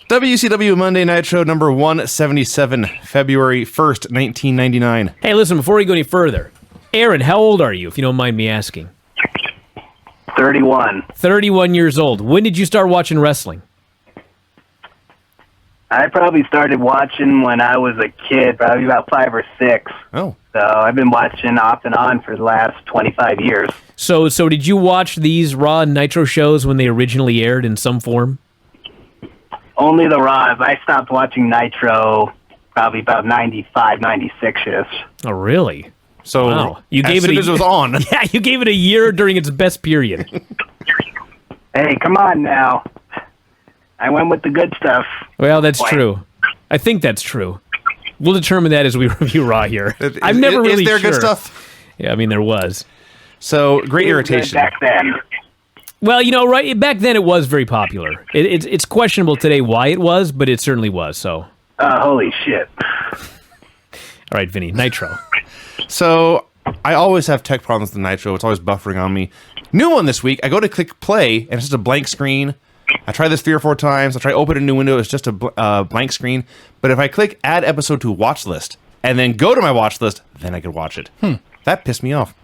WCW Monday Nitro number 177, February 1st, 1999. Hey, listen, before we go any further, Aaron, how old are you, if you don't mind me asking? 31. 31 years old. When did you start watching wrestling? I probably started watching when I was a kid, probably about 5 or 6. Oh. So I've been watching off and on for the last 25 years. So did you watch these Raw and Nitro shows when they originally aired in some form? Only the Raws. I stopped watching Nitro probably about 95, 96-ish. Oh, really? So Wow. as soon as it was on. Yeah, you gave it a year during its best period. Hey, come on now. I went with the good stuff. Well, that's true. I think that's true. We'll determine that as we review Raw here. I'm never really Is there sure. good stuff? Yeah, I mean, there was. So, great It was good irritation. back then. Well, right back then it was very popular. It's questionable today why it was, but it certainly was, so. Holy shit. All right, Vinny, Nitro. So, I always have tech problems with the Nitro. It's always buffering on me. New one this week. I go to click play, and it's just a blank screen. I try this 3 or 4 times. I try open a new window. It's just a blank screen. But if I click add episode to watch list, and then go to my watch list, then I can watch it. That pissed me off.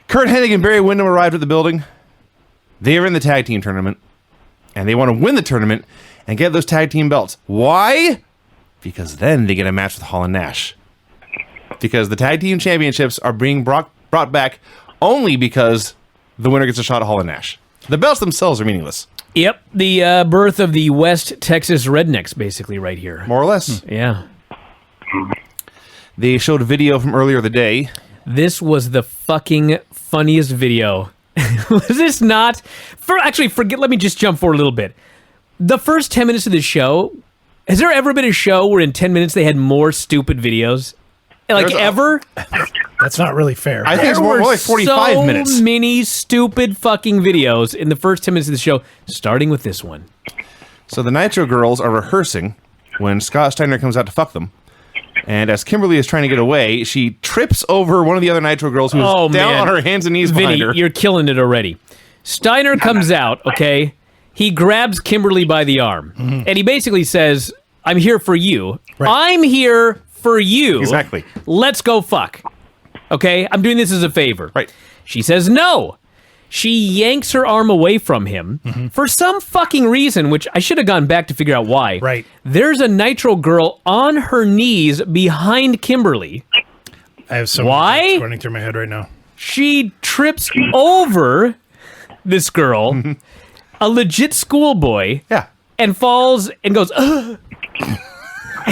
Kurt Hennig and Barry Windham arrived at the building. They are in the tag team tournament, and they want to win the tournament and get those tag team belts. Why? Because then they get a match with Hall and Nash. Because the tag team championships are being brought back only because the winner gets a shot at Hall and Nash. The belts themselves are meaningless. Yep, the birth of the West Texas Rednecks, basically, right here. More or less. Yeah. They showed a video from earlier the day. This was the fucking funniest video. Was this not? Let me just jump forward a little bit. The first 10 minutes of the show, has there ever been a show where in 10 minutes they had more stupid videos? Like, ever? That's not really fair. I think it's more like 45 minutes. So many stupid fucking videos in the first 10 minutes of the show, starting with this one. So the Nitro girls are rehearsing when Scott Steiner comes out to fuck them. And as Kimberly is trying to get away, she trips over one of the other Nitro girls who's down on her hands and knees behind her. Vinny, you're killing it already. Steiner comes out, okay? He grabs Kimberly by the arm. And he basically says, I'm here for you. Right. I'm here for you. Exactly. Let's go fuck. Okay? I'm doing this as a favor. Right. She says no. She yanks her arm away from him for some fucking reason, which I should have gone back to figure out why. Right. There's a Nitro girl on her knees behind Kimberly. I have so Why? many things running through my head right now. She trips over this girl, a legit schoolboy, Yeah. and falls and goes, ugh,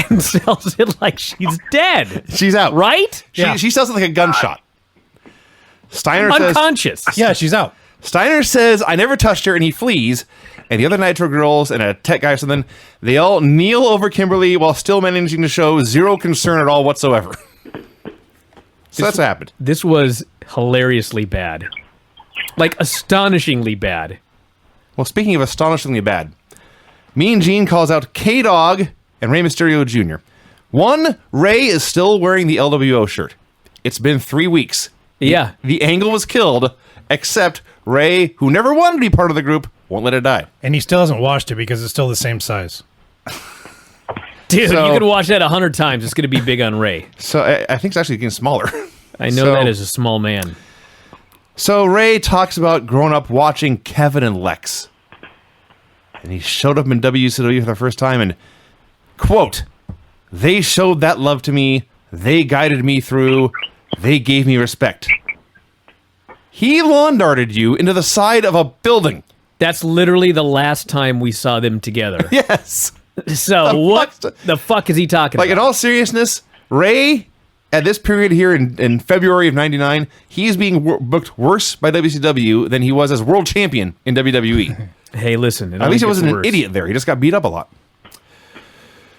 and sells it like she's dead. She's out. Right? She sells it like a gunshot. Steiner says, Unconscious. Yeah, she's out. Steiner says, I never touched her, and he flees. And the other Nitro girls and a tech guy or something, they all kneel over Kimberly while still managing to show zero concern at all whatsoever. So that's what happened. This was hilariously bad. Like, astonishingly bad. Well, speaking of astonishingly bad, Mean Gene calls out K-Dog and Rey Mysterio Jr. One, Rey is still wearing the LWO shirt. It's been 3 weeks. Yeah. The Angle was killed, except Rey, who never wanted to be part of the group, won't let it die. And he still hasn't washed it because it's still the same size. Dude, So- you could watch that 100 times. It's going to be big on Ray. So I think it's actually getting smaller. I know that as a small man. So Ray talks about growing up watching Kevin and Lex. And he showed up in WCW for the first time and, quote, they showed that love to me. They guided me through. They gave me respect. He lawn darted you into the side of a building. That's literally the last time we saw them together. Yes. So what the fuck is he talking Like, in about? all seriousness, Ray, at this period here in February of 99, he's being booked worse by WCW than he was as world champion in WWE. Hey, listen. At least he wasn't an idiot there. He just got beat up a lot.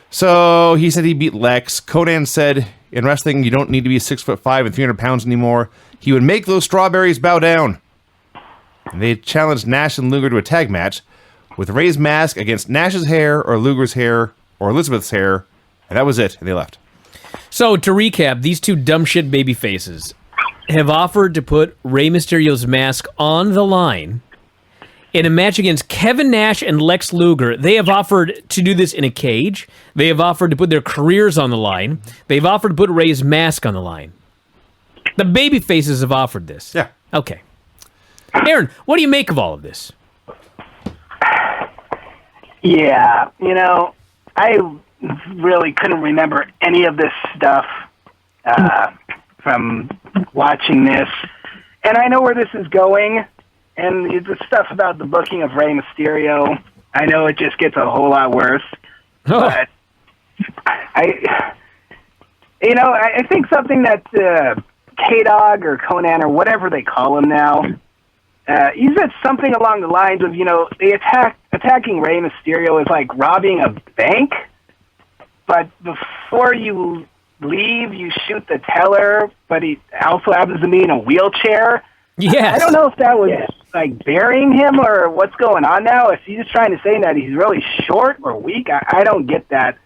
So he said he beat Lex. Conan said, in wrestling, you don't need to be 6'5" and 300 pounds anymore. He would make those strawberries bow down. And they challenged Nash and Luger to a tag match with Ray's mask against Nash's hair or Luger's hair or Elizabeth's hair. And that was it. And they left. So, to recap, these two dumb shit baby faces have offered to put Rey Mysterio's mask on the line in a match against Kevin Nash and Lex Luger. They have offered to do this in a cage. They have offered to put their careers on the line. They've offered to put Ray's mask on the line. The baby faces have offered this. Yeah. Okay. Aaron, what do you make of all of this? Yeah, I really couldn't remember any of this stuff from watching this. And I know where this is going. And the stuff about the booking of Rey Mysterio, I know it just gets a whole lot worse. Oh. But I think something that K-Dog or Conan or whatever they call him now, he said something along the lines of, attacking Rey Mysterio is like robbing a bank, but before you leave, you shoot the teller, but he also happens to be in a wheelchair. Yes. I don't know if that was like burying him or what's going on now. If he's just trying to say that he's really short or weak, I don't get that.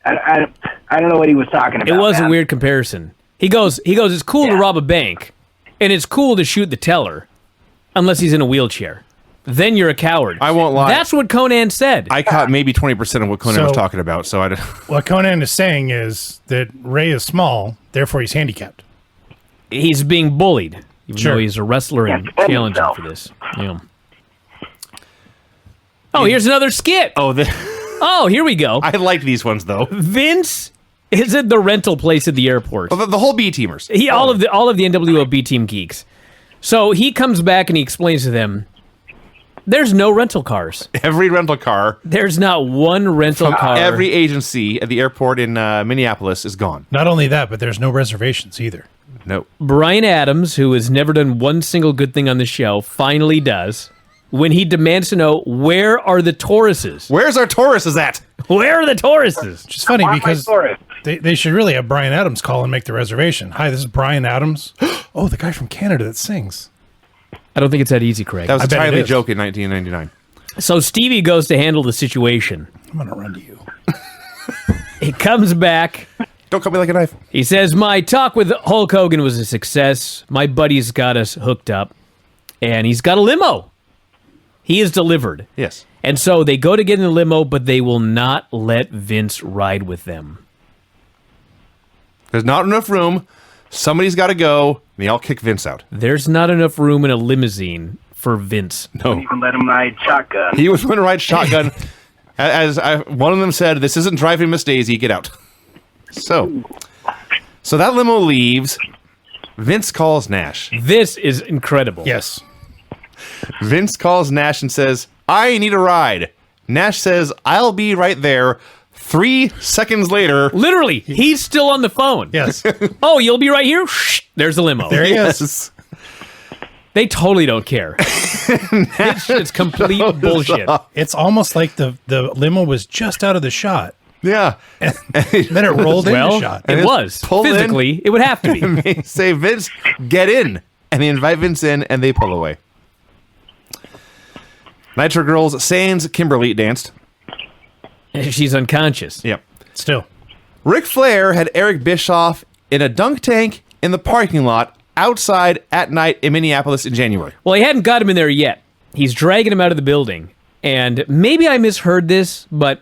I don't know what he was talking about. It was man. a weird comparison. He goes, it's cool to rob a bank, and it's cool to shoot the teller, unless he's in a wheelchair. Then you're a coward. I won't lie. That's what Conan said. I caught maybe 20% of what Conan was talking about, so I don't... What Conan is saying is that Ray is small, therefore he's handicapped. He's being bullied, even Sure. though he's a wrestler and defend challenging himself. for this. Yeah. Oh, here's another skit. Oh, here we go. I like these ones, though. Vince is at the rental place at the airport. The whole B-teamers. All of the NWO B team geeks. So he comes back and he explains to them, there's no rental cars. Every rental car, There's not one rental car. every agency at the airport in Minneapolis is gone. Not only that, but there's no reservations either. No. Brian Adams, who has never done one single good thing on the show, finally does when he demands to know, where are the Tauruses? Where's our Tauruses at? Where are the Tauruses? Which is funny Want my because Taurus. they should really have Brian Adams call and make the reservation. Hi, this is Brian Adams. Oh, the guy from Canada that sings. I don't think it's that easy, Craig. That was I a bet it timely is. joke in 1999. So Stevie goes to handle the situation. I'm going to run to you. He comes back. Don't cut me like a knife. He says, my talk with Hulk Hogan was a success. My buddy's got us hooked up. And he's got a limo. He is delivered. Yes. And so they go to get in the limo, but they will not let Vince ride with them. There's not enough room. Somebody's got to go. And they all kick Vince out. There's not enough room in a limousine for Vince. No. You can let him ride shotgun. He was going to ride shotgun. One of them said, this isn't driving Miss Daisy. Get out. So that limo leaves. Vince calls Nash. This is incredible. Yes. Vince calls Nash and says, I need a ride. Nash says, I'll be right there. 3 seconds later. Literally, he's still on the phone. Yes. Oh, you'll be right here? Shh, there's the limo. There he is. Yes. They totally don't care. It's complete bullshit. It's almost like the limo was just out of the shot. Yeah. Then it rolled in the Well, shot. And it it's was. pulled in. Physically, it would have to be. And they say, Vince, get in. And they invite Vince in, and they pull away. Nitro Girls, Sans, Kimberly danced. She's unconscious. Yep. Still. Ric Flair had Eric Bischoff in a dunk tank in the parking lot outside at night in Minneapolis in January. Well, he hadn't got him in there yet. He's dragging him out of the building. And maybe I misheard this, but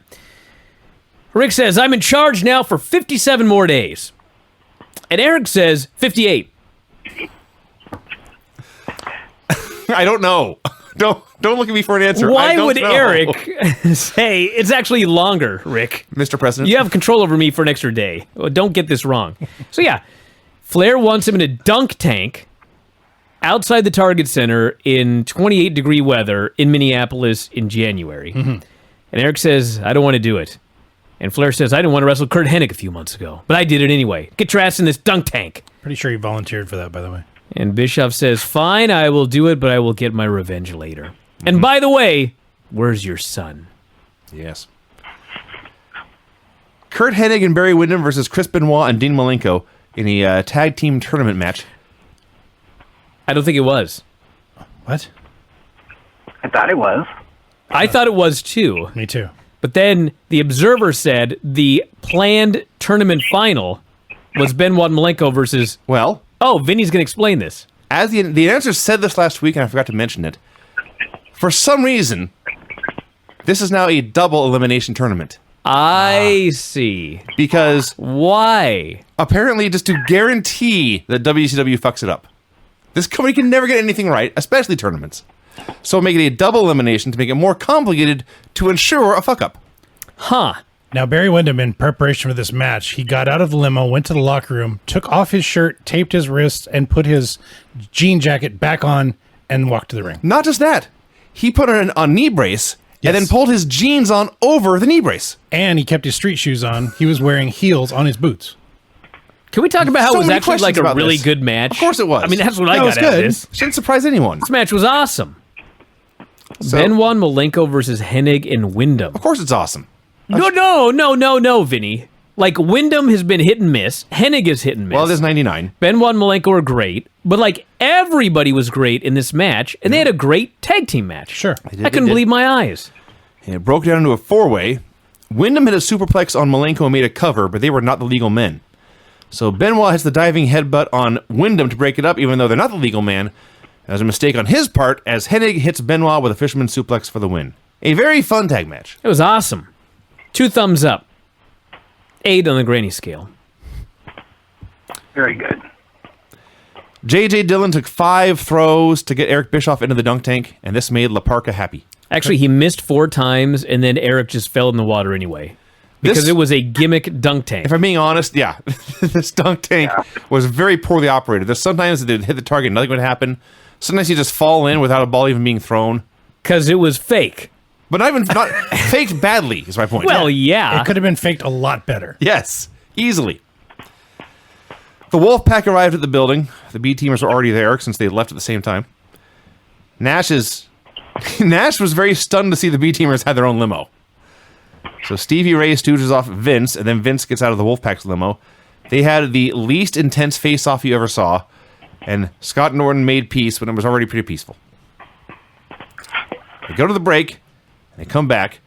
Rick says, I'm in charge now for 57 more days. And Eric says, 58. I don't know. Don't look at me for an answer. I Why don't would know. Eric say, it's actually longer, Rick? Mr. President? You have control over me for an extra day. Well, don't get this wrong. So yeah, Flair wants him in a dunk tank outside the Target Center in 28-degree weather in Minneapolis in January. Mm-hmm. And Eric says, I don't want to do it. And Flair says, I didn't want to wrestle Kurt Hennig a few months ago, but I did it anyway. Get your ass in this dunk tank. Pretty sure he volunteered for that, by the way. And Bischoff says, fine, I will do it, but I will get my revenge later. Mm-hmm. And by the way, where's your son? Yes. Kurt Hennig and Barry Windham versus Chris Benoit and Dean Malenko in a tag team tournament match. I don't think it was. What? I thought it was. I thought it was too. Me too. But then the Observer said the planned tournament final was Benoit and Malenko versus... Well, Oh, Vinny's going to explain this. as the announcer said this last week, and I forgot to mention it, For some reason, this is now a double elimination tournament. I see. Because Why? apparently just to guarantee that WCW fucks it up. This company can never get anything right, especially tournaments. So make it a double elimination to make it more complicated to ensure a fuck up. Huh. Now, Barry Windham, in preparation for this match, he got out of the limo, went to the locker room, took off his shirt, taped his wrists, and put his jean jacket back on and walked to the ring. Not just that, he put on a knee brace and then pulled his jeans on over the knee brace. And he kept his street shoes on. He was wearing heels on his boots. Can we talk about how So it was many actually like questions a about really this. good match? Of course it was. I mean, that's what I That got was out of good. this. Shouldn't surprise anyone. This match was awesome. So, Benoit Malenko versus Hennig and Wyndham. of course it's awesome. No, Vinny. Like, Wyndham has been hit and miss. Hennig is hit and miss. Well, it is 99. Benoit and Malenko are great. But, like, everybody was great in this match. And they had a great tag team match. Sure. I couldn't believe my eyes. And it broke down into a four-way. Wyndham hit a superplex on Malenko and made a cover, but they were not the legal men. So Benoit hits the diving headbutt on Wyndham to break it up, even though they're not the legal man. That was a mistake on his part, as Hennig hits Benoit with a fisherman suplex for the win. A very fun tag match. It was awesome. 2 thumbs up. 8 on the granny scale. Very good. J.J. Dillon took 5 throws to get Eric Bischoff into the dunk tank, and this made La Parka happy. Actually, he missed 4 times, and then Eric just fell in the water anyway. Because This- it was a gimmick dunk tank. If I'm being honest, yeah, this dunk tank was very poorly operated. There's sometimes they'd hit the target, nothing would happen. Sometimes you just fall in without a ball even being thrown. Because it was fake. But not faked badly, is my point. Well, yeah. It could have been faked a lot better. Yes, easily. The Wolfpack arrived at the building. The B-teamers were already there since they left at the same time. Nash was very stunned to see the B-teamers had their own limo. So Stevie Ray stooges off Vince, and then Vince gets out of the Wolfpack's limo. They had the least intense face-off you ever saw, and Scott Norton made peace when it was already pretty peaceful. They go to the break, and they come back.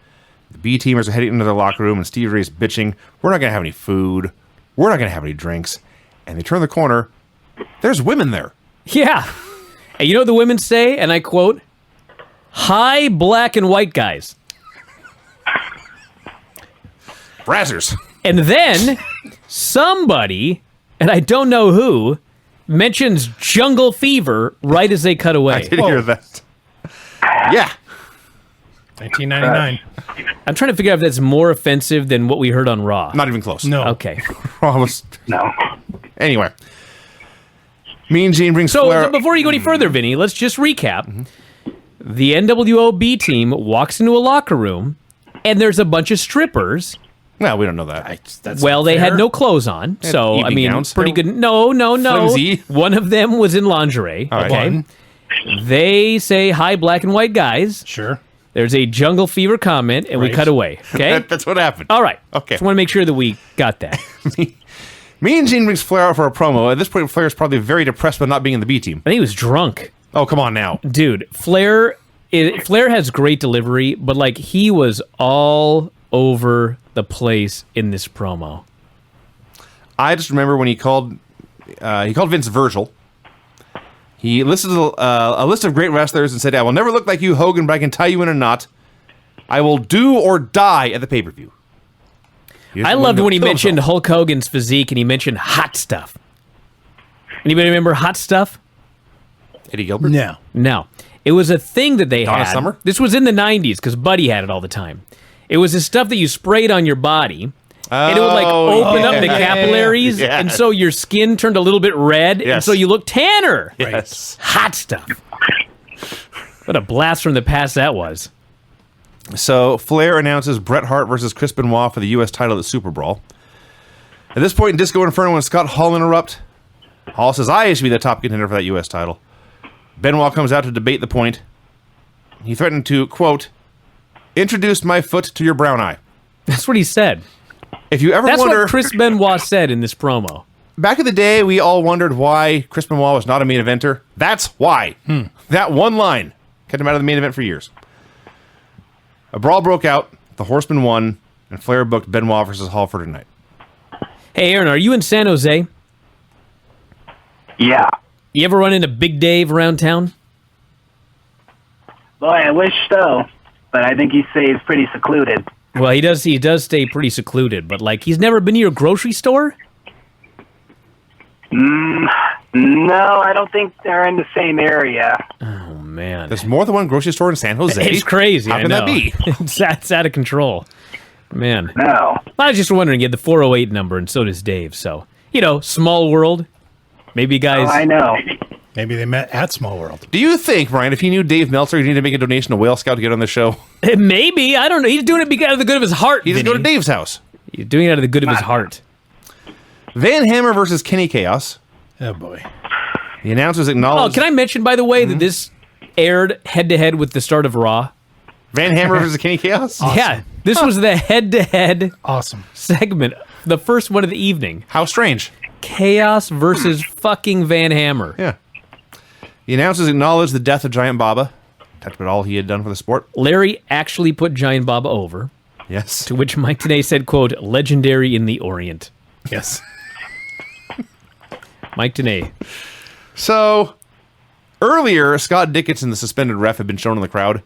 The B-teamers are heading into their locker room, and Stevie Ray's bitching, "We're not going to have any food. We're not going to have any drinks." And they turn the corner. There's women there. Yeah. And you know what the women say? And I quote, "Hi, black and white guys." Brazzers. And then somebody, and I don't know who, mentions Jungle Fever right as they cut away. I did hear that. Yeah. 1999. I'm trying to figure out if that's more offensive than what we heard on Raw. Not even close. No. Okay. Almost. No. Anyway. Mean Gene brings So Flair. before you go any further, Vinny, let's just recap. The NWO B team walks into a locker room, and there's a bunch of strippers. No, we don't know that. That's Well, they fair. had no clothes on, so I evening mean, gowns. pretty good. No. Flimsy. One of them was in lingerie. All right. Okay. One. They say hi, black and white guys. Sure. There's a Jungle Fever comment, and we Right. cut away. Okay. That's what happened. All right. Okay. Just want to make sure that we got that. Mean Gene brings Flair out for a promo. At this point, Flair's probably very depressed about not being in the B team. I think he was drunk, Oh, come on now. dude. Flair has great delivery, but like he was all over the place in this promo. I just remember when he called Vince Virgil. He listed a list of great wrestlers and said, "I will never look like you, Hogan, but I can tie you in a knot. I will do or die at the pay-per-view." I loved when he mentioned Hulk Hogan's physique and he mentioned hot stuff. Anybody remember hot stuff? Eddie Gilbert. No. No. It was a thing that they Donna had. Summer? This was in the 90s because Buddy had it all the time. It was the stuff that you sprayed on your body. And it would like open up the capillaries, Yes. and so your skin turned a little bit red, and Yes. so you look tanner. Yes. Hot stuff. What a blast from the past that was. So Flair announces Bret Hart versus Chris Benoit for the U.S. title at the Super Brawl. At this point in Disco Inferno, when Scott Hall interrupt, Hall says, "I should be the top contender for that U.S. title." Benoit comes out to debate the point. He threatened to, quote, "introduce my foot to your brown eye." That's what he said. If you ever That's wonder, what Chris Benoit said in this promo. back in the day, we all wondered why Chris Benoit was not a main eventer. That's why. That one line kept him out of the main event for years. A brawl broke out, the Horsemen won, and Flair booked Benoit versus Hall for tonight. Hey, Aaron, are you in San Jose? Yeah. You ever run into Big Dave around town? Boy, I wish so, but I think he stays pretty secluded. Well, he does stay pretty secluded, but like he's never been to your grocery store? No, I don't think they're in the same area. Oh man. There's more than one grocery store in San Jose. It's crazy. How can that be? It's out of control. Man. No. I was just wondering, you had the 408 number, and so does Dave. So, small world. Maybe guys. Oh, I know. Maybe they met at Small World. Do you think, Brian, if you knew Dave Meltzer, you need to make a donation to Whale Scout to get on the show? Maybe. I don't know. He's doing it out of the good of his heart. He just Vinny. go to Dave's house. He's doing it out of the good of his heart. Van Hammer versus Kenny Chaos. Oh, boy. The announcers Oh, acknowledged. can I mention, by the way, that this aired head-to-head with the start of Raw? Van Hammer versus Kenny Chaos? Yeah. This was the head-to-head Awesome. segment. The first one of the evening. How strange. Chaos versus fucking Van Hammer. Yeah. The announcers acknowledged the death of Giant Baba. Talked about all he had done for the sport. Larry actually put Giant Baba over, Yes. to which Mike Tenay said, quote, legendary in the Orient. Yes. Mike Tenay. So, earlier, Scott Dickinson, the suspended ref, had been shown in the crowd.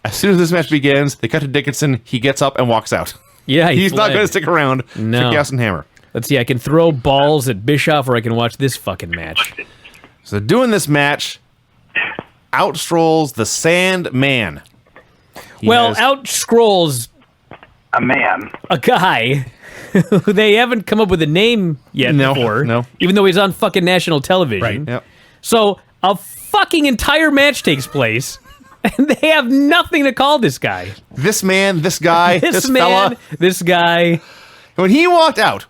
As soon as this match begins, they cut to Dickinson. He gets up and walks out. Yeah, He's not fled. going to stick around No. for Chaos and Hammer. Let's see, I can throw balls at Bischoff or I can watch this fucking match. So, doing this match, out strolls the Sandman. He Well, has- out scrolls A man. a guy who they haven't come up with a name yet No, before. no. Even though he's on fucking national television. Right. Yep. So a fucking entire match takes place and they have nothing to call this guy. This man, this guy, This fella. man, this guy. When he walked out,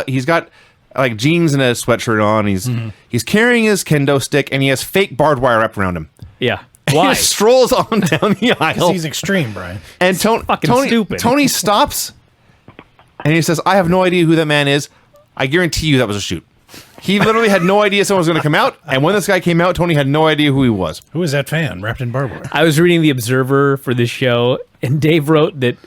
he's got like jeans and a sweatshirt on. He's carrying his kendo stick and he has fake barbed wire wrapped around him. Yeah. He Why? just strolls on down the aisle. He's extreme, Brian. And fucking Tony, stupid. Tony stops and he says, I have no idea who that man is. I guarantee you that was a shoot. He literally had no idea someone was going to come out. And when this guy came out, Tony had no idea who he was. Who is that fan wrapped in barbed wire? I was reading The Observer for this show and Dave wrote that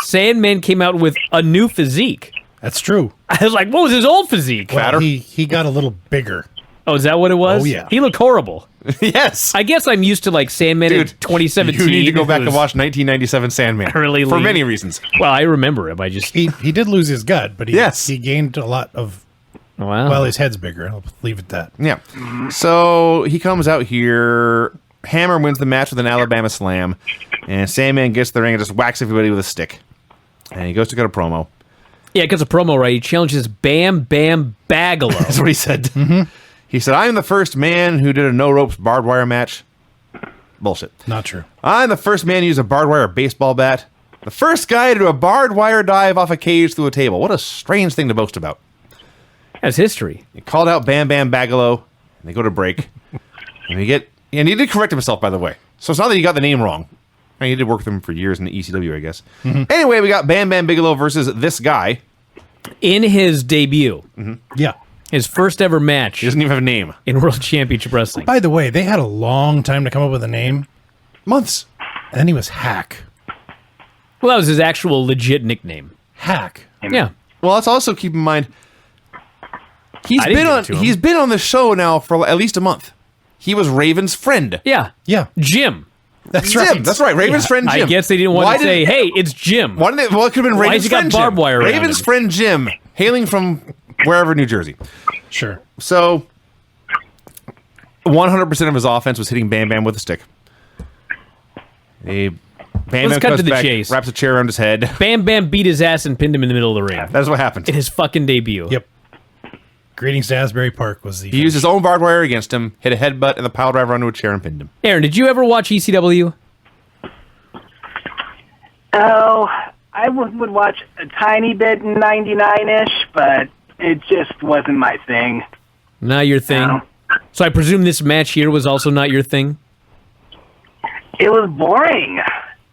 Sandman came out with a new physique. That's true. I was like, what was his old physique? Fatter? He got a little bigger. Oh, is that what it was? Oh, yeah. He looked horrible. Yes. I guess I'm used to like Sandman in 2017. You need to go back It and was watch 1997 Sandman. Really for lean. many reasons. Well, I remember him. I just He did lose his gut, but Yes. he gained a lot of. wow. Well, his head's bigger. I'll leave it at that. Yeah. So he comes out here. Hammer wins the match with an Alabama slam. And Sandman gets the ring and just whacks everybody with a stick. And he goes to cut a promo. Yeah, because a promo, right? He challenges Bam Bam That's Bagalow. what he said. He said, I'm the first man who did a no-ropes barbed wire match. Bullshit. Not true. I'm the first man to use a barbed wire baseball bat. The first guy to do a barbed wire dive off a cage through a table. What a strange thing to boast about. That's history. He called out Bam Bam Bagalow. And they go to break. And he did correct himself, by the way. So it's not that he got the name wrong. I mean, he did work with him for years in the ECW, I guess. Anyway, we got Bam Bam Bigelow versus this guy. In his debut, Yeah. his first ever match He doesn't even have a name. in World Championship Wrestling. By the way, they had a long time to come up with a name, Months. and then he was Hack. Well, that was his actual legit nickname. Hack. Yeah. Well, let's also keep in mind I didn't give it to him. he's been on the show now for at least a month. He was Raven's friend. Yeah. Yeah, Jim. that's Jim, right. that's right. Raven's friend Jim. I guess they didn't want Why to say, did- hey, it's Jim. Why didn't they, well, it could have been Why's Raven's he got friend barbed Jim. wire around Raven's him? friend Jim, hailing from wherever, New Jersey. Sure. So, 100% of his offense was hitting Bam Bam with a stick. Bam Bam cut comes to the back, chase. wraps a chair around his head. Bam Bam beat his ass and pinned him in the middle of the ring. That's what happened. In his fucking debut. Yep. Greetings to Asbury Park was the. He used his own barbed wire against him, hit a headbutt, and the pile driver onto a chair and pinned him. Aaron, did you ever watch ECW? Oh, I would watch a tiny bit in 99-ish, but it just wasn't my thing. Not your thing. No. So I presume this match here was also not your thing? It was boring.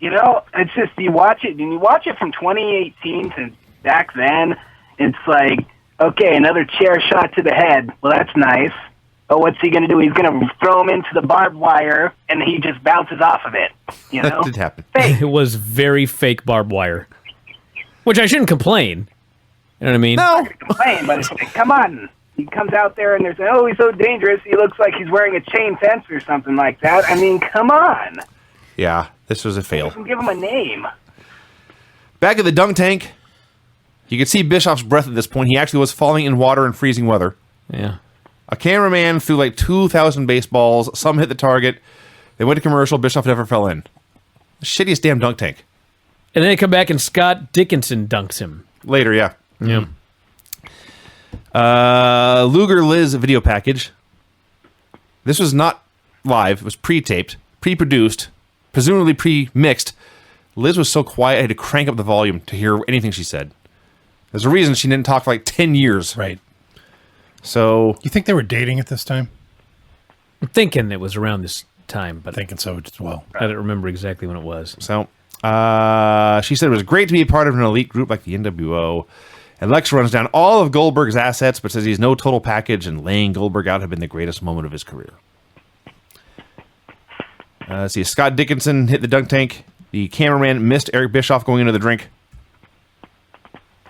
You know, it's just you watch it, and you watch it from 2018 to back then. It's like, okay, another chair shot to the head. Well, that's nice. Oh, what's he going to do? He's going to throw him into the barbed wire, and he just bounces off of it. You know, That did happen. Fake. It was very fake barbed wire. Which I shouldn't complain. You know what I mean? No. Complain, but it's like, come on. He comes out there and they're saying, oh, he's so dangerous. He looks like he's wearing a chain fence or something like that. I mean, come on. Yeah, this was a fail. Give him a name. Back at the dunk tank, you could see Bischoff's breath at this point. He actually was falling in water in freezing weather. Yeah. A cameraman threw like 2,000 baseballs. Some hit the target. They went to commercial. Bischoff never fell in. The shittiest damn dunk tank. And then they come back and Scott Dickinson dunks him. Later, yeah. Yeah. Luger Liz video package. This was not live. It was pre-taped, pre-produced, presumably pre-mixed. Liz was so quiet I had to crank up the volume to hear anything she said. There's a reason she didn't talk for like 10 years. Right. So You think they were dating at this time? I'm thinking it was around this time, but Thinking so as well. I don't remember exactly when it was. So, she said it was great to be a part of an elite group like the NWO. And Lex runs down all of Goldberg's assets, but says he's no total package, and laying Goldberg out had been the greatest moment of his career. Let's see, Scott Dickinson hit the dunk tank. The cameraman missed Eric Bischoff going into the drink.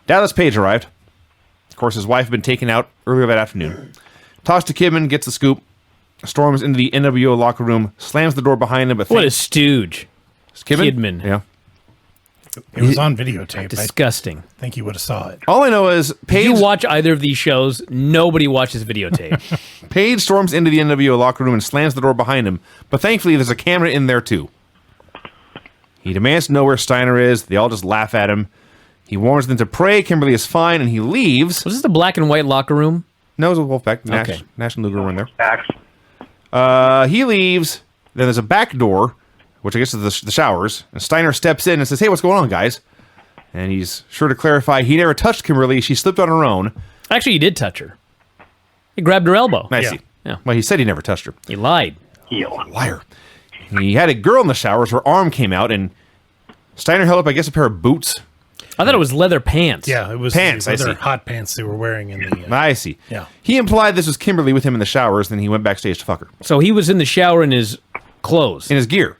Dallas Page arrived. Of course, his wife had been taken out earlier that afternoon. Talks to Kidman, gets the scoop, storms into the NWO locker room, slams the door behind him, but What a stooge. Kidman. Yeah. It was on videotape. I Disgusting. think you would have saw it. All I know is If Page, you watch either of these shows, nobody watches videotape. Page storms into the NWO locker room and slams the door behind him, but thankfully there's a camera in there too. He demands to know where Steiner is. They all just laugh at him. He warns them to pray. Kimberly is fine, and he leaves. Was this the black and white locker room? No, it was a Wolfpack. Okay. Nash and Luger were in there. Facts. He leaves. Then there's a back door, which I guess is the showers. And Steiner steps in and says, "Hey, what's going on, guys?" And he's sure to clarify he never touched Kimberly. She slipped on her own. Actually, he did touch her. He grabbed her elbow. I Yeah. see. Yeah. Well, he said he never touched her. He lied. Heel. Liar. He had a girl in the showers. Her arm came out, and Steiner held up, I guess, a pair of boots. I thought it was leather pants. Yeah, it was Pants, the I other see. hot pants they were wearing in the. I see. Yeah. He implied this was Kimberly with him in the showers, then he went backstage to fuck her. So he was in the shower in his clothes. In his gear.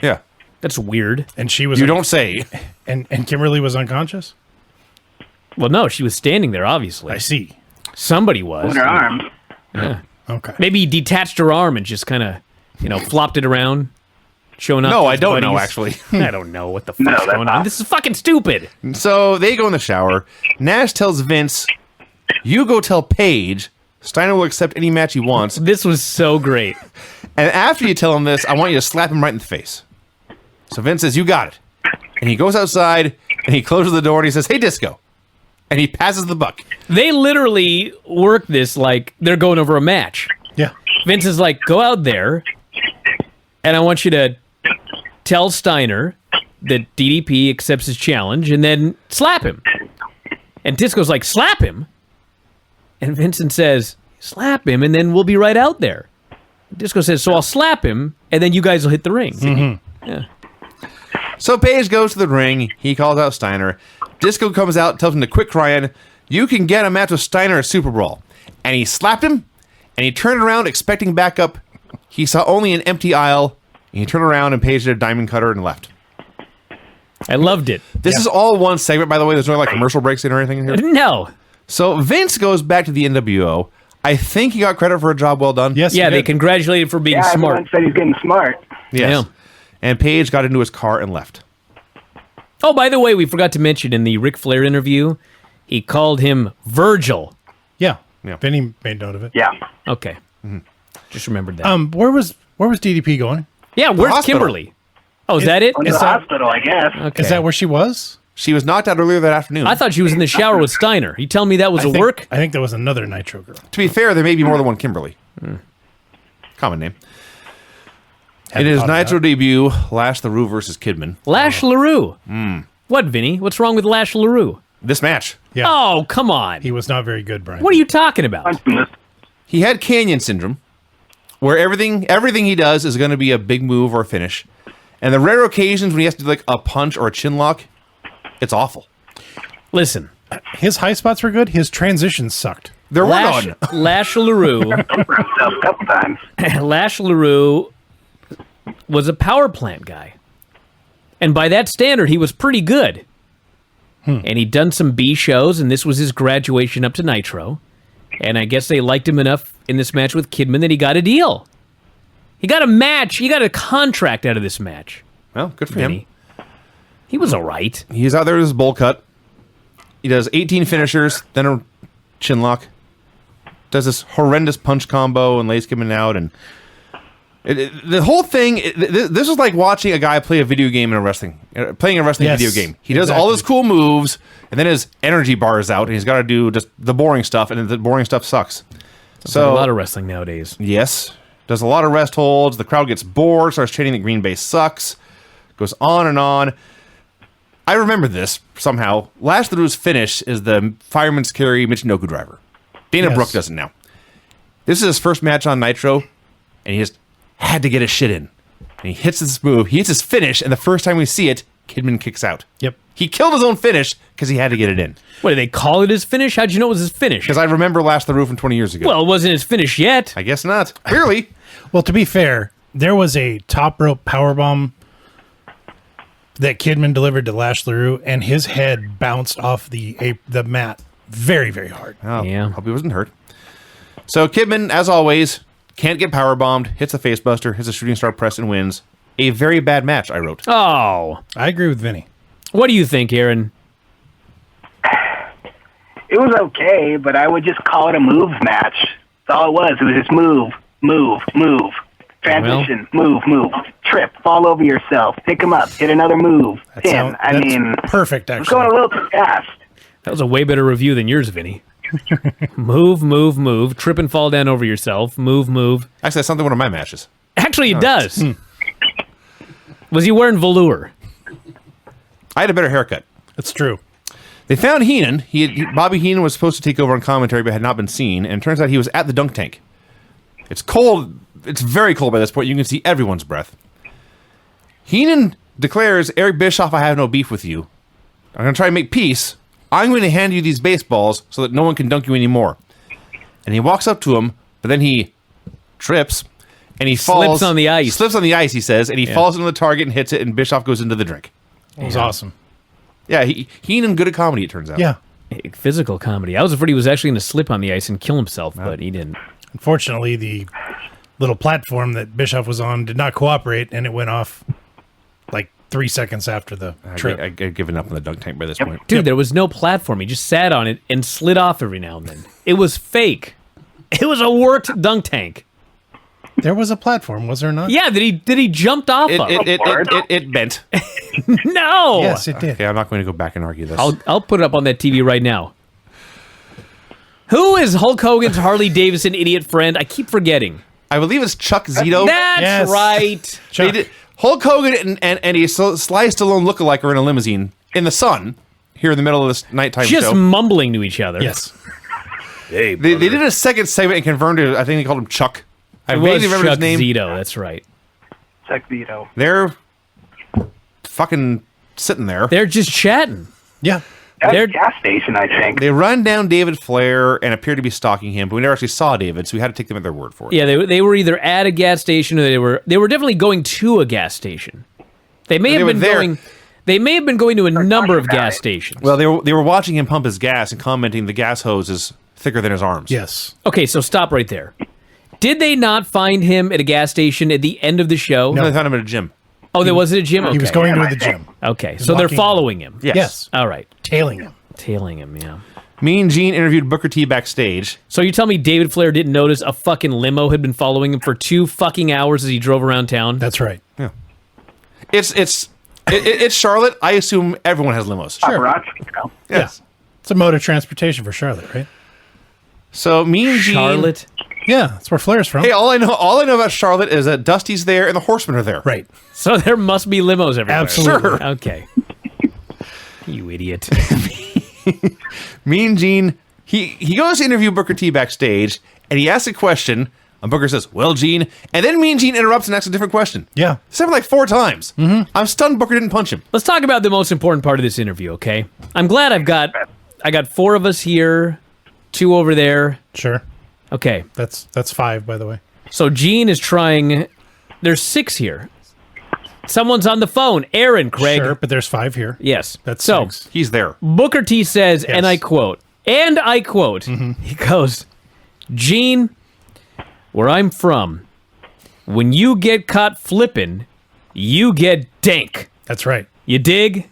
Yeah. That's weird. And she was. You don't say. And Kimberly was unconscious. Well, no, she was standing there, obviously. I see. Somebody was. On her arm. Okay. Maybe he detached her arm and just kind of, flopped it around, showing up. No, to I his don't know, buddies. actually. I don't know what the No, fuck's that's going on. not. This is fucking stupid. So they go in the shower. Nash tells Vince, "You go tell Paige Steiner will accept any match he wants. This was so great. And after you tell him this, I want you to slap him right in the face." So Vince says, "You got it." And he goes outside, and he closes the door, and he says, "Hey, Disco." And he passes the buck. They literally work this like they're going over a match. Yeah. Vince is like, go out there, and I want you to tell Steiner that DDP accepts his challenge, and then slap him. And Disco's like, slap him? And Vincent says, slap him, and then we'll be right out there. Disco says, so I'll slap him, and then you guys will hit the ring. Mm-hmm. Yeah. So Paige goes to the ring. He calls out Steiner. Disco comes out, tells him to quit crying. You can get a match with Steiner at Super Brawl. And he slapped him, and he turned around expecting backup. He saw only an empty aisle, and he turned around and Paige did a diamond cutter and left. I loved it. This is all one segment, by the way. There's no like commercial breaks in or anything in here. No. So Vince goes back to the NWO. I think he got credit for a job well done. Yes. Yeah, he they did. congratulated him for being Yeah, smart. everyone said he's getting smart. Yes. Yeah. And Paige got into his car and left. Oh, by the way, we forgot to mention in the Ric Flair interview, he called him Virgil. Yeah. Yeah. Vinny made note of it. Yeah. Okay. Just remembered that. Where was DDP going? yeah, where's hospital. Kimberly? Oh, is that it? Went to Is the that- hospital, I guess. Okay. Is that where she was? She was knocked out earlier that afternoon. I thought she was in the shower with Steiner. You tell me that was a work? I think there was another Nitro girl. To be fair, there may be more than one Kimberly. Common name. In Hadn't his thought of Nitro that. debut, Lash LaRue versus Kidman. Lash LaRue. What, Vinny? What's wrong with Lash LaRue? This match, Yeah. Oh, come on. He was not very good, Brian. What are you talking about? he had Canyon syndrome, where everything he does is going to be a big move or a finish. And the rare occasions when he has to do like a punch or a chin lock, it's awful. Listen, His high spots were good. His transitions sucked. There were Lash, none. Lash LaRue, For himself a couple times. Lash LaRue was a power plant guy. And by that standard, he was pretty good. And he'd done some B shows, and this was his graduation up to Nitro. And I guess they liked him enough in this match with Kidman that he got a deal. He got a match. He got a contract out of this match. Well, good for him. Vinny. He was all right. He's out there with his bowl cut. He does 18 finishers, then a chin lock. Does this horrendous punch combo and lays him out, and the whole thing. This is like watching a guy play a video game in a wrestling, playing a wrestling Yes, video game. He does all his cool moves, and then his energy bar is out, and he's got to do just the boring stuff, and the boring stuff sucks. So a lot of wrestling nowadays. yes, does a lot of rest holds. The crowd gets bored, starts chanting that Green Bay sucks. Goes on and on. I remember this somehow. Lash Through's finish is the fireman's carry Michinoku driver. Dana Yes. Brooke does it now. This is his first match on Nitro, and he just had to get his shit in. And he hits this move, he hits his finish, and the first time we see it, Kidman kicks out. Yep. He killed his own finish because he had to get it in. What, did they call it his finish? How'd you know it was his finish? Because I remember Lash the Roof from 20 years ago. Well, it wasn't his finish yet. I guess not. Clearly. Well, to be fair, there was a top rope powerbomb that Kidman delivered to Lash LaRue, and his head bounced off the mat very, very hard. Oh, Yeah. Hope he wasn't hurt. So Kidman, as always, can't get powerbombed, hits a facebuster, hits a shooting star press, and wins. A very bad match, I wrote. Oh. I agree with Vinny. What do you think, Aaron? It was okay, but I would just call it a moves match. That's all it was. It was just move. Transition, move. Trip, fall over yourself, pick him up, hit another move. Pin. That's perfect, it's going a actually. little too fast. That was a way better review than yours, Vinny. move. Trip and fall down over yourself. Move. Actually, that's something one of my matches. Actually, it does. Was he wearing velour? I had a better haircut. That's true. They found Heenan. Bobby Heenan was supposed to take over on commentary, but had not been seen. And it turns out he was at the dunk tank. It's cold. It's very cold by this point. You can see everyone's breath. Heenan declares, Eric Bischoff, I have no beef with you. I'm going to try and make peace. I'm going to hand you these baseballs so that no one can dunk you anymore. And he walks up to him, but then he trips, and he falls. Slips on the ice. Slips on the ice, he says, and he falls into the target and hits it, and Bischoff goes into the drink. It was awesome. Yeah, Heenan good at comedy, it turns out. Yeah. Physical comedy. I was afraid he was actually going to slip on the ice and kill himself, but he didn't. Unfortunately, the little platform that Bischoff was on did not cooperate, and it went off like 3 seconds after the trip. I'd given up on the dunk tank by this point. Dude, there was no platform. He just sat on it and slid off every now and then. It was fake. It was a worked dunk tank. There was a platform, was there not? Yeah, that he jumped off of. It bent. No. Yes, it did. Okay, I'm not going to go back and argue this. I'll put it up on that TV right now. Who is Hulk Hogan's Harley Davidson idiot friend? I keep forgetting. I believe it's Chuck Zito. That's Yes. right. Chuck. Hulk Hogan and a Sly Stallone lookalike are in a limousine in the sun here in the middle of this nighttime Just show. mumbling to each other. Yes. They did a second segment and confirmed it. I think they called him Chuck. I It was vaguely remember Chuck his name. Zito. That's right. Chuck Zito. They're fucking sitting there. They're just chatting. Yeah. That's They're- a gas station, I think. They run down David Flair and appear to be stalking him, but we never actually saw David, so we had to take them at their word for it. Yeah, they were either at a gas station or they were definitely going to a gas station. They may They have were been there. going. They may have been going to a number of about gas it. stations. Well, they were watching him pump his gas and commenting the gas hose is thicker than his arms. Yes. Okay, so stop right there. Did they not find him at a gas station at the end of the show? No, they found him at a gym. Oh, there was at a gym? Okay. He was going to the gym. Okay, so they're walking- following him. Yes. Yes. All right. Tailing him. Tailing him, yeah. Mean Gene interviewed Booker T backstage. So you tell me David Flair didn't notice a fucking limo had been following him for 2 fucking hours as he drove around town? That's right. It's Charlotte. I assume everyone has limos. Paparazzi, you know. Yes. It's a mode of transportation for Charlotte, right? So Mean Gene. Charlotte? Yeah, that's where Flair's from. Hey, all I know about Charlotte is that Dusty's there and the Horsemen are there. Right. So there must be limos everywhere. Absolutely. Sure. Okay. You idiot. Mean Gene. He goes to interview Booker T backstage and he asks a question. And Booker says, "Well, Gene," and then Mean Gene interrupts and asks a different question. Yeah. This happened like 4 times. Mm-hmm. I'm stunned Booker didn't punch him. Let's talk about the most important part of this interview, okay? I'm glad I got 4 of us here, 2 over there. Sure. Okay. That's 5, by the way. So Gene is trying. There's 6 here. Someone's on the phone. Aaron, Craig. Sure, but there's 5 here. Yes. That's so 6. He's there. Booker T says, and I Yes. quote, he goes, Gene, where I'm from, When you get caught flipping, you get dank. That's right. You dig?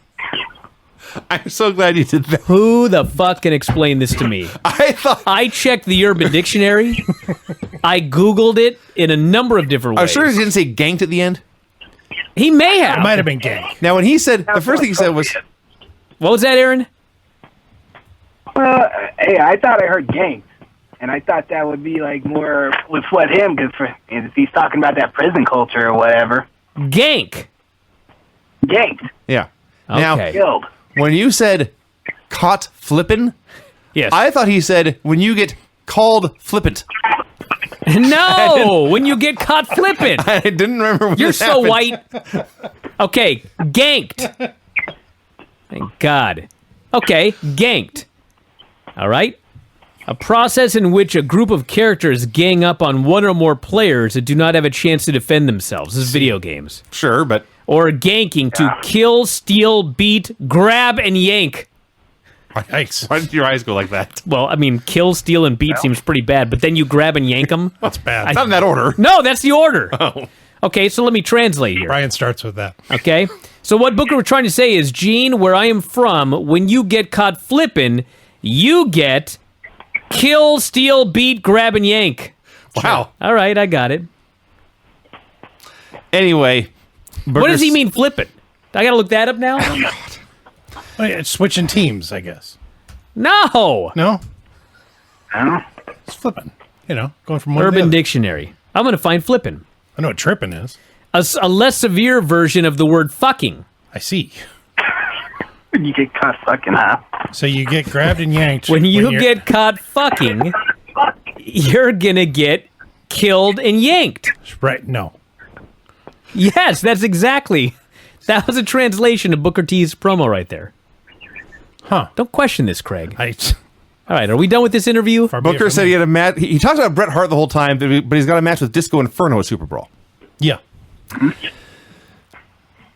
I'm so glad you did that. Who the fuck can explain this to me? I checked the Urban Dictionary. I Googled it in a number of different ways. I'm sure he didn't say ganked at the end. He may have. It might have been gay. Now, when he said, the first thing he said was, What was that, Aaron? Hey, I thought I heard ganked, and I thought that would be like more would flood him because if he's talking about that prison culture or whatever. Gank. Ganked, yeah. Okay. Now, killed. when you said caught flippin', Yes. I thought he said when you get called flippant. No, when you get caught flipping. I didn't remember when You're this so happened. white. Okay, ganked. Thank God. Okay, ganked. All right. A process in which a group of characters gang up on one or more players that do not have a chance to defend themselves. This is video games. Sure, but Or ganking to kill, steal, beat, grab, and yank. Yikes. why did your eyes go like that? Well, I mean, kill, steal, and beat seems pretty bad, but then you grab and yank them? That's bad. Not in that order. No, that's the order. Oh. Okay, so let me translate here. Brian starts with that. Okay? So what Booker was trying to say is, Gene, where I am from, when you get caught flipping, you get kill, steal, beat, grab, and yank. Wow. All right, I got it. Anyway. What does he mean flipping? I got to look that up now? Oh, yeah, it's switching teams, I guess. No. No? Huh? It's flipping. You know, going from one to the Urban other. Dictionary. I'm going to find flipping. I know what tripping is. A less severe version of the word fucking. I see. You get caught fucking, huh? So you get grabbed and yanked. When you you're- get caught fucking, you're going to get killed and yanked. Right, no. Yes, that's exactly. That was a translation of Booker T's promo right there. Huh. Don't question this, Craig. I, All right, are we done with this interview? far be it Booker from said me. he had a match. He talks about Bret Hart the whole time, but he's got a match with Disco Inferno at Super Brawl. Yeah.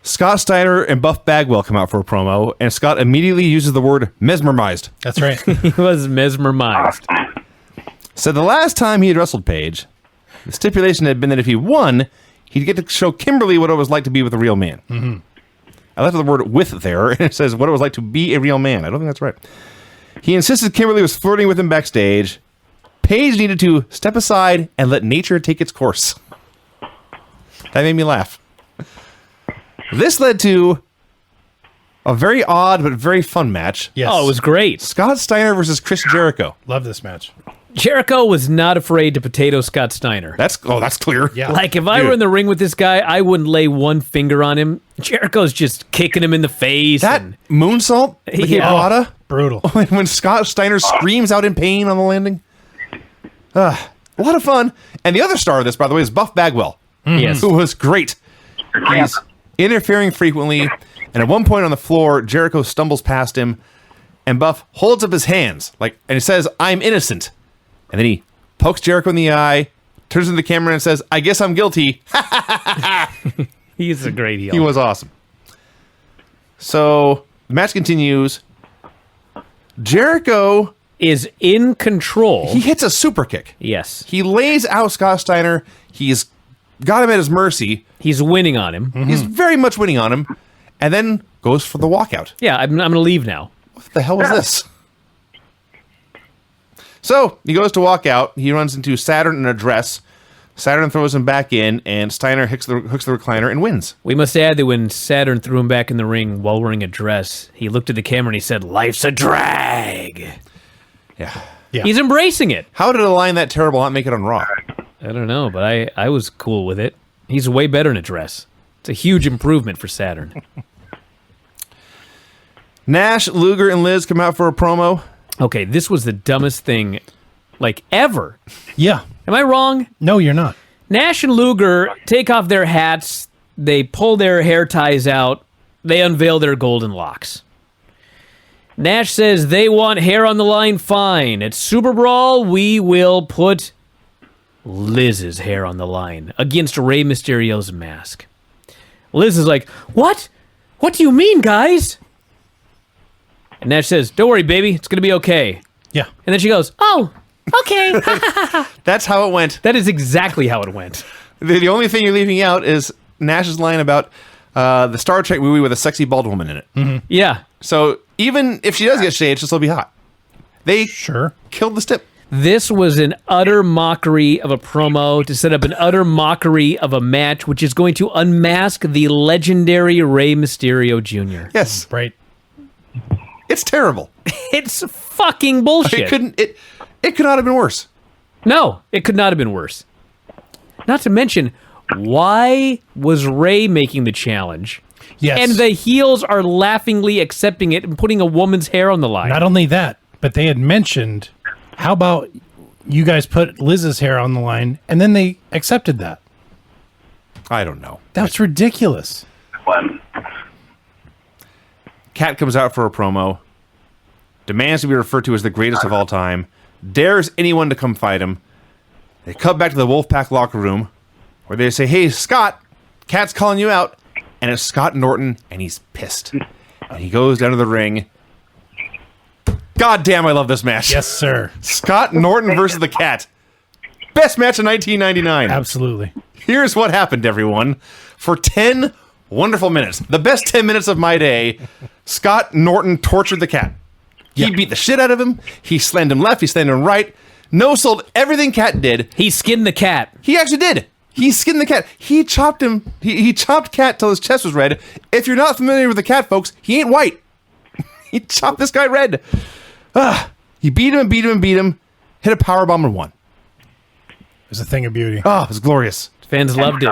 Scott Steiner and Buff Bagwell come out for a promo, and Scott immediately uses the word mesmerized. That's right. He was mesmerized. Said the last time he had wrestled Paige, the stipulation had been that if he won, he'd get to show Kimberly what it was like to be with a real man. Mm-hmm. I left the word with there, and it says what it was like to be a real man. I don't think that's right. He insisted Kimberly was flirting with him backstage. Paige needed to step aside and let nature take its course. That made me laugh. This led to a very odd but very fun match. Yes. Oh, it was great. Scott Steiner versus Chris Jericho. Love this match. Jericho was not afraid to potato Scott Steiner. That's clear. Yeah. Like, if I were in the ring with this guy, I wouldn't lay one finger on him. Jericho's just kicking him in the face. That and moonsault, the Yeah. Hibata, Brutal. when Scott Steiner screams out in pain on the landing. A lot of fun. And the other star of this, by the way, is Buff Bagwell, yes. who was great. He's interfering frequently, and at one point on the floor, Jericho stumbles past him, and Buff holds up his hands, and he says, "I'm innocent." And then he pokes Jericho in the eye, turns to the camera and says, "I guess I'm guilty." He's a great heel. He was awesome. So the match continues. Jericho, is in control. he hits a super kick. Yes. He lays out Scott Steiner. He's got him at his mercy. He's winning on him. He's very much winning on him. And then goes for the walkout. Yeah, I'm going to leave now. What the hell was this? So he goes to walk out. He runs into Saturn in a dress. Saturn throws him back in, and Steiner hooks the recliner and wins. We must add that when Saturn threw him back in the ring while wearing a dress, he looked at the camera and he said, "Life's a drag." Yeah. Yeah. He's embracing it. How did a line that terrible not make it on Raw? I don't know, but I was cool with it. He's way better in a dress. It's a huge improvement for Saturn. Nash, Luger, and Liz come out for a promo. Okay, this was the dumbest thing, ever. Yeah. Am I wrong? No, you're not. Nash and Luger take off their hats, they pull their hair ties out, they unveil their golden locks. Nash says they want hair on the line, fine. At Super Brawl, we will put Liz's hair on the line against Rey Mysterio's mask. Liz is like, "What? What do you mean, guys?" And Nash says, "Don't worry, baby, it's going to be okay." Yeah. And then she goes, "Oh, okay." That's how it went. That is exactly how it went. The only thing you're leaving out is Nash's line about the Star Trek movie with a sexy bald woman in it. Yeah. So even if she does get shaved, she'll still be hot. They killed the stip. This was an utter mockery of a promo to set up an utter mockery of a match, which is going to unmask the legendary Rey Mysterio Jr. Yes. Right. It's terrible. It's fucking bullshit. It could not have been worse. No, it could not have been worse. Not to mention, why was Rey making the challenge? Yes. And the heels are laughingly accepting it and putting a woman's hair on the line. Not only that, but they had mentioned, how about you guys put Liz's hair on the line, and then they accepted that. I don't know. That's ridiculous. Kat comes out for a promo, demands to be referred to as the greatest of all time, dares anyone to come fight him. They cut back to the Wolfpack locker room, where they say, "Hey, Scott, Kat's calling you out." And it's Scott Norton, and he's pissed. And he goes down to the ring. God damn, I love this match. Yes, sir. Scott Norton versus the Cat. Best match of 1999. Absolutely. Here's what happened, everyone. For 10 wonderful minutes, the best 10 minutes of my day, Scott Norton tortured the Cat. He beat the shit out of him. He slammed him left. He slammed him right. No-sold everything Cat did. He skinned the cat. He actually did. He skinned the Cat. He chopped him. He chopped Cat till his chest was red. If you're not familiar with the Cat, folks, he ain't white. He chopped this guy red. He beat him and beat him and beat him. Hit a powerbomb and won. It was a thing of beauty. Oh, it was glorious. Fans loved it.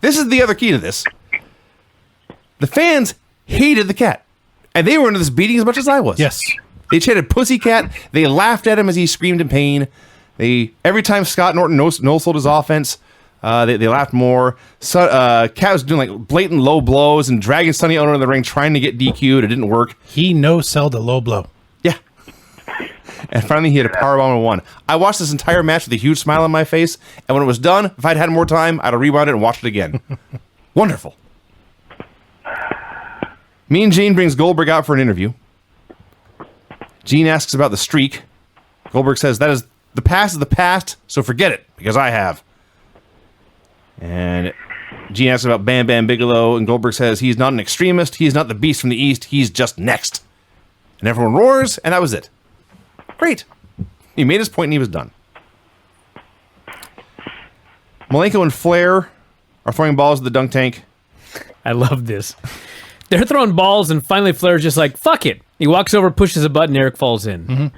This is the other key to this. The fans hated the Cat. And they were into this beating as much as I was. Yes. They chanted Pussycat. They laughed at him as he screamed in pain. Every time Scott Norton no-sold his offense, they laughed more. So, Cat was doing like blatant low blows and dragging Sonny Ono in the ring trying to get DQ'd. It didn't work. He no-sold a low blow. Yeah. And finally he hit a powerbomb and won. I watched this entire match with a huge smile on my face, and when it was done, if I'd had more time, I'd have rewound it and watched it again. Wonderful. Mean Gene brings Goldberg out for an interview. Gene asks about the streak. Goldberg says, the past is the past, so forget it, because I have. And Gene asks about Bam Bam Bigelow, and Goldberg says he's not an extremist, he's not the beast from the East, he's just next. And everyone roars, and that was it. Great. He made his point and he was done. Malenko and Flair are throwing balls at the dunk tank. I love this. They're throwing balls, and finally Flair's just like, fuck it. He walks over, pushes a button, Eric falls in. Mm-hmm.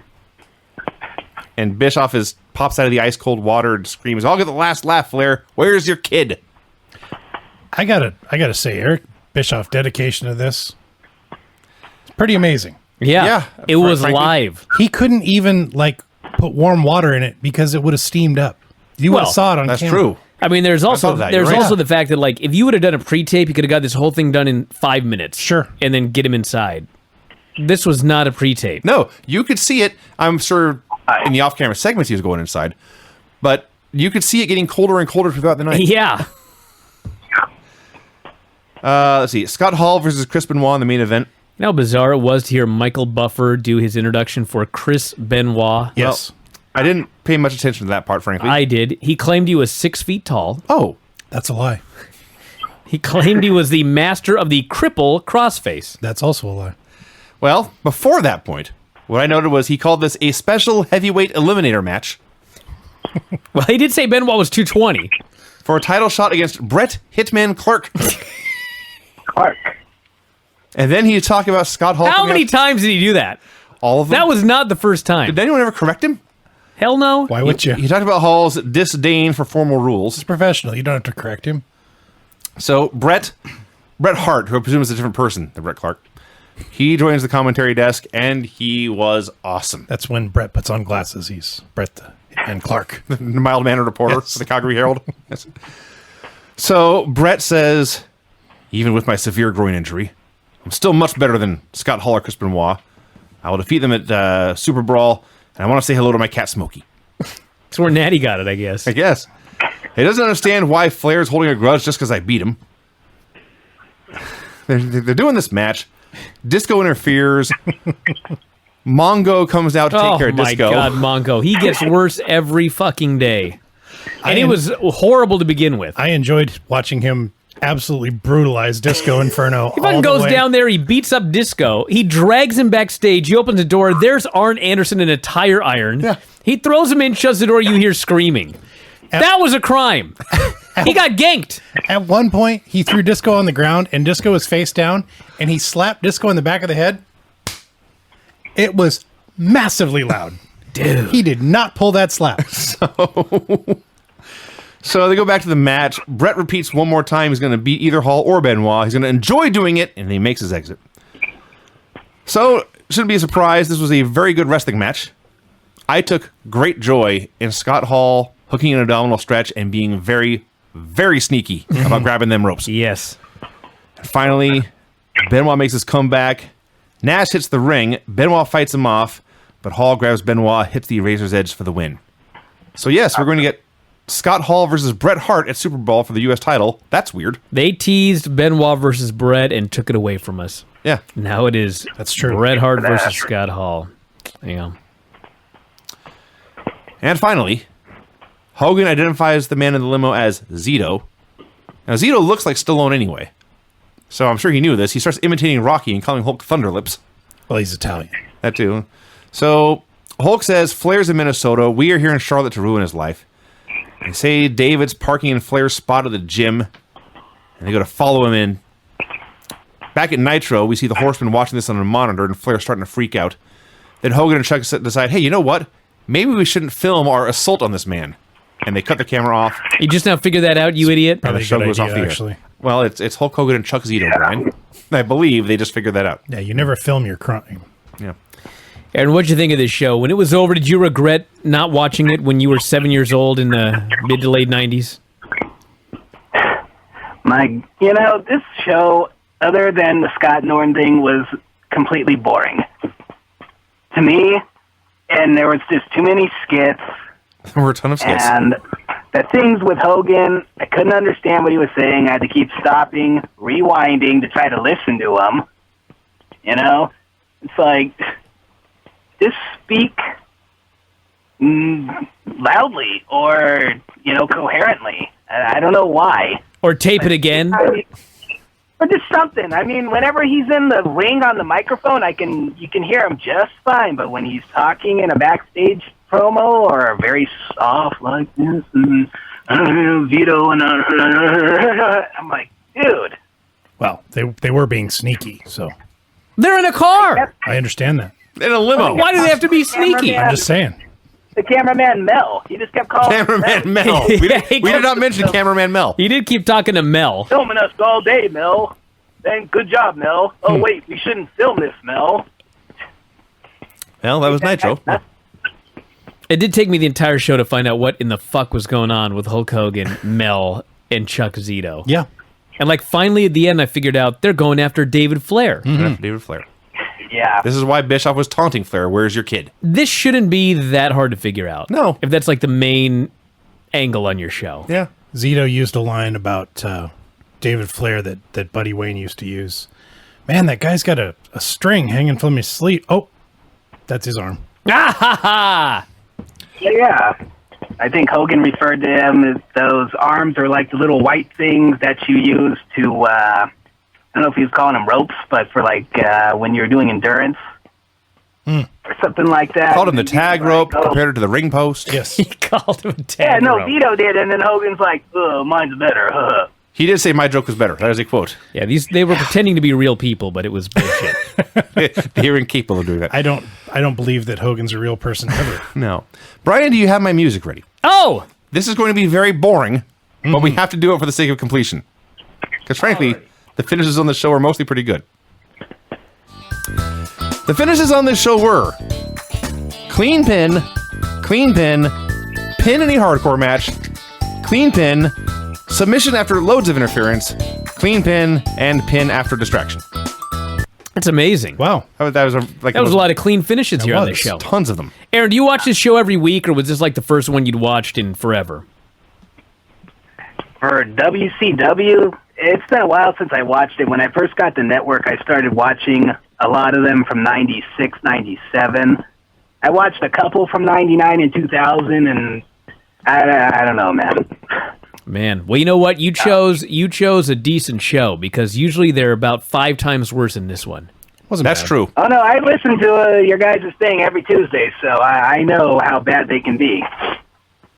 And Bischoff pops out of the ice-cold water and screams, "I'll get the last laugh, Flair. Where's your kid?" I gotta say, Eric Bischoff dedication to this, it's pretty amazing. Yeah. It was frankly, live. He couldn't even put warm water in it because it would have steamed up. You would have saw it on That's camera. true. I mean, there's also that. You're right. the fact that if you would have done a pre-tape, you could have got this whole thing done in 5 minutes. Sure. And then get him inside. This was not a pre-tape. No, you could see it. I'm sure in the off-camera segments he was going inside, but you could see it getting colder and colder throughout the night. Yeah. Let's see. Scott Hall versus Chris Benoit in the main event. You know how bizarre it was to hear Michael Buffer do his introduction for Chris Benoit? Yes. Well, I didn't pay much attention to that part, frankly. I did. He claimed he was 6 feet tall. Oh. That's a lie. He claimed he was the master of the cripple crossface. That's also a lie. Well, before that point, what I noted was he called this a special heavyweight eliminator match Well, he did say Benoit was 220. for a title shot against Bret Hitman Clark. Clark. And then he talked about Scott Hall. How coming many out- times did he do that? All of them. That was not the first time. Did anyone ever correct him? Hell no. Why would you? He talked about Hall's disdain for formal rules. He's professional. You don't have to correct him. So Bret Hart, who I presume is a different person than Bret Clark, he joins the commentary desk, and he was awesome. That's when Brett puts on glasses. He's Brett and Clark. The mild-mannered reporter Yes. for the Calgary Herald. Yes. So Bret says, "Even with my severe groin injury, I'm still much better than Scott Hall or Chris Benoit. I will defeat them at Super Brawl, and I want to say hello to my cat Smokey." That's where Natty got it, I guess. I guess. He doesn't understand why Flair's holding a grudge just because I beat him. They're doing this match. Disco interferes. Mongo comes out to take care of Disco. Oh my God, Mongo. He gets worse every fucking day. And it was horrible to begin with. I enjoyed watching him absolutely brutalize Disco Inferno. He fucking goes down there, he beats up Disco, he drags him backstage, he opens the door, there's Arn Anderson in a tire iron. Yeah. He throws him in, shuts the door, you hear screaming. That was a crime. He got ganked. At one point, he threw Disco on the ground, and Disco was face down, and he slapped Disco in the back of the head. It was massively loud. Dude. He did not pull that slap. So they go back to the match. Brett repeats one more time he's going to beat either Hall or Benoit. He's going to enjoy doing it, and he makes his exit. So, shouldn't be a surprise. This was a very good wrestling match. I took great joy in Scott Hall hooking an abdominal stretch and being very, very sneaky about grabbing them ropes. Yes. And finally, Benoit makes his comeback. Nash hits the ring. Benoit fights him off, but Hall grabs Benoit, hits the Razor's Edge for the win. So yes, we're going to get Scott Hall versus Bret Hart at Super Bowl for the U.S. title. That's weird. They teased Benoit versus Bret and took it away from us. Yeah. Now it is That's true. Bret Hart versus Scott Hall. Yeah. And finally, Hogan identifies the man in the limo as Zito. Now, Zito looks like Stallone anyway. So I'm sure he knew this. He starts imitating Rocky and calling Hulk Thunderlips. Well, he's Italian. That too. So Hulk says Flair's in Minnesota. We are here in Charlotte to ruin his life. They say David's parking in Flair's spot at the gym. And they go to follow him in. Back at Nitro, we see the Horsemen watching this on a monitor and Flair starting to freak out. Then Hogan and Chuck decide, hey, you know what? Maybe we shouldn't film our assault on this man. And they cut the camera off. You just now figured that out, you idiot? And Probably the a show good goes off idea, the air. actually. Well, it's Hulk Hogan and Chuck Zito, Brian. I believe they just figured that out. Yeah, you never film your crime. Yeah. Aaron, what'd you think of this show? When it was over, did you regret not watching it when you were 7 years old in the mid to late 90s? This show, other than the Scott Norton thing, was completely boring to me, and there was just too many skits. There were a ton of skits. And the things with Hogan, I couldn't understand what he was saying. I had to keep stopping, rewinding to try to listen to him. It's like, just speak loudly or, coherently. I don't know why. Or tape it again? Or just something. I mean, whenever he's in the ring on the microphone, you can hear him just fine. But when he's talking in a backstage promo or very soft like this, and Vito, and I'm like, dude. Well, they were being sneaky, so They're in a car! I understand that. In a limo. Why do they have to be sneaky? Cameraman. I'm just saying. The cameraman Mel. He just kept calling him Cameraman Mel. Mel. We did not mention Cameraman Mel. He did keep talking to Mel. Filming us all day, Mel. Good job, Mel. Oh, wait, we shouldn't film this, Mel. Well, that was Nitro. It did take me the entire show to find out what in the fuck was going on with Hulk Hogan, Mel, and Chuck Zito. Yeah. And finally at the end, I figured out they're going after David Flair. David Flair. Yeah. This is why Bischoff was taunting Flair. Where's your kid? This shouldn't be that hard to figure out. No. If that's the main angle on your show. Yeah. Zito used a line about David Flair that Buddy Wayne used to use. Man, that guy's got a string hanging from his sleeve. Oh, that's his arm. Ah ha ha! Yeah. I think Hogan referred to him as those arms are like the little white things that you use to, I don't know if he was calling them ropes, but for when you're doing endurance or something like that. Called him the tag rope, compared it to the ring post. Yes. He called him a Yeah, tag no, rope. Vito did, and then Hogan's like, mine's better. He did say my joke was better. That is a quote. Yeah, they were pretending to be real people, but it was bullshit. They were incapable of doing that. I don't believe that Hogan's a real person ever. No. Brian, do you have my music ready? Oh! This is going to be very boring, but we have to do it for the sake of completion. Because frankly, the finishes on the show are mostly pretty good. The finishes on this show were clean pin, pin in a hardcore match, clean pin, submission after loads of interference, clean pin, and pin after distraction. That's amazing. Wow. That was a lot of clean finishes here on this was. show. Tons of them. Aaron, do you watch this show every week, or was this the first one you'd watched in forever? For WCW, it's been a while since I watched it. When I first got the network, I started watching a lot of them from 96, 97. I watched a couple from 99 and 2000, and I don't know, man. Man, well, you know what? You chose a decent show because usually they're about 5 times worse than this one. That's true. Oh no, I listen to your guys' thing every Tuesday, so I know how bad they can be.